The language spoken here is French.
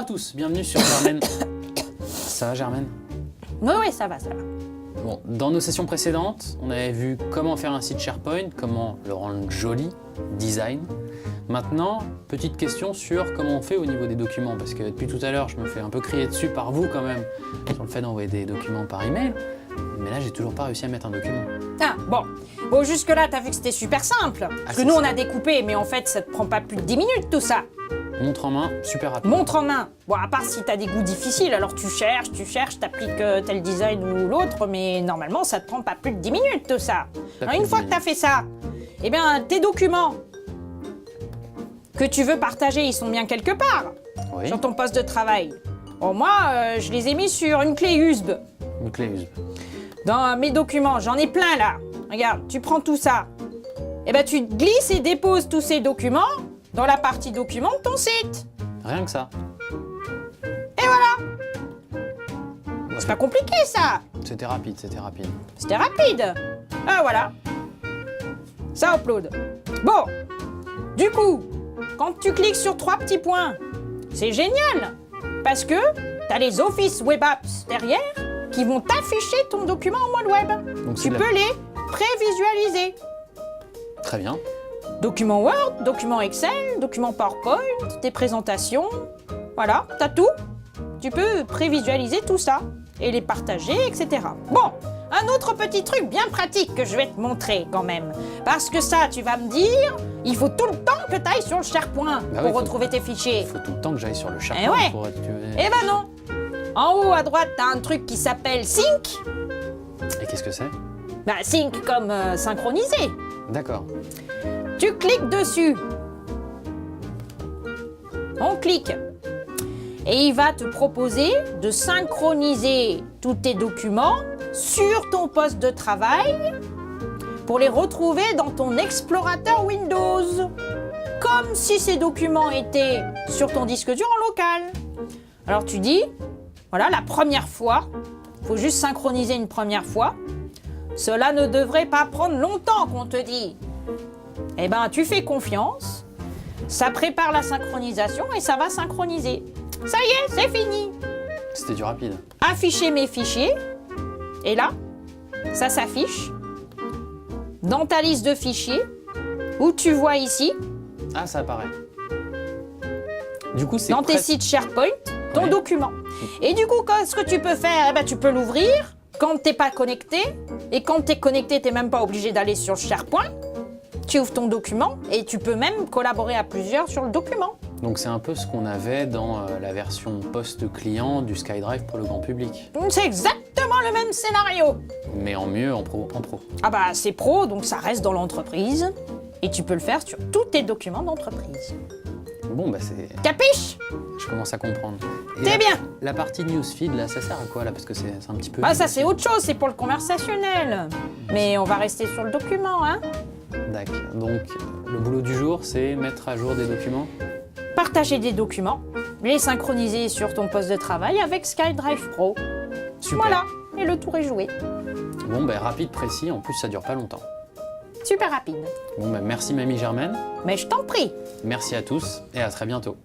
tous, bienvenue sur Germaine. Ça va Germaine? Oui, ça va, ça va. Bon, dans nos sessions précédentes, on avait vu comment faire un site SharePoint, comment le rendre joli, design. Maintenant, petite question sur comment on fait au niveau des documents, parce que depuis tout à l'heure, je me fais un peu crier dessus par vous quand même, sur le fait d'envoyer des documents par email, mais là, j'ai toujours pas réussi à mettre un document. Ah, bon, jusque-là, t'as vu que c'était super simple. Parce que nous, on a découpé, mais en fait, ça te prend pas plus de 10 minutes, tout ça. Montre en main, super rapide. Montre en main. Bon, à part si t'as des goûts difficiles, alors tu cherches, t'appliques tel design ou l'autre, mais normalement, ça te prend pas plus de 10 minutes, tout ça. Alors, une fois que t'as fait ça, eh bien, tes documents que tu veux partager, ils sont bien quelque part, Oui. sur ton poste de travail. Bon, moi, je les ai mis sur une clé USB. Une clé USB. Dans mes documents, j'en ai plein là. Regarde, tu prends tout ça. Et ben tu glisses et déposes tous ces documents dans la partie documents de ton site. Rien que ça. Et voilà. Ouais. C'est pas compliqué ça. C'était rapide, c'était rapide. C'était rapide. Ah voilà. Ça upload. Bon. Du coup, quand tu cliques sur 3 petits points, c'est génial. Parce que t'as les Office Web Apps derrière qui vont t'afficher ton document en mode web. Donc, Tu peux les prévisualiser. Très bien. Document Word, document Excel, document PowerPoint, tes présentations, voilà, t'as tout. Tu peux prévisualiser tout ça et les partager, etc. Bon, un autre petit truc bien pratique que je vais te montrer quand même. Parce que ça, tu vas me dire, il faut tout le temps que tu ailles sur le SharePoint pour retrouver tes fichiers. Il faut tout le temps que j'aille sur le SharePoint Eh ouais. pour être... Eh ben non. En haut à droite, t'as un truc qui s'appelle Sync. Et qu'est-ce que c'est? Bah, Sync comme synchroniser. D'accord. Tu cliques dessus. On clique. Et il va te proposer de synchroniser tous tes documents sur ton poste de travail pour les retrouver dans ton explorateur Windows. Comme si ces documents étaient sur ton disque dur en local. Alors tu dis, voilà, la première fois, il faut juste synchroniser une première fois. Cela ne devrait pas prendre longtemps qu'on te dit. Eh ben, tu fais confiance, ça prépare la synchronisation et ça va synchroniser. Ça y est, c'est fini. C'était du rapide. Afficher mes fichiers. Et là, ça s'affiche dans ta liste de fichiers où tu vois ici, Ah, ça apparaît. Du coup, c'est dans tes sites SharePoint, ton document. Et du coup, ce que tu peux faire, eh ben, tu peux l'ouvrir quand t'es pas connecté. Et quand t'es connecté, t'es même pas obligé d'aller sur le SharePoint. Tu ouvres ton document et tu peux même collaborer à plusieurs sur le document. Donc c'est un peu ce qu'on avait dans la version post-client du SkyDrive pour le grand public. C'est exactement le même scénario. Mais en mieux, en pro. Ah bah c'est pro, donc ça reste dans l'entreprise. Et tu peux le faire sur tous tes documents d'entreprise. Bon, bah c'est... Capiche? Je commence à comprendre. Et T'es bien. La partie newsfeed, là, ça sert à quoi, là? Parce que c'est un petit peu... Bah ça c'est autre chose, c'est pour le conversationnel. Mais on va rester sur le document, hein. D'accord. Donc, le boulot du jour, c'est mettre à jour des documents? Partager des documents, les synchroniser sur ton poste de travail avec SkyDrive Pro. Super. Voilà, et le tour est joué. Bon, bah rapide, précis, en plus ça dure pas longtemps. Super rapide. Bon, bah merci Mamie Germaine, Mais je t'en prie. merci à tous et à très bientôt.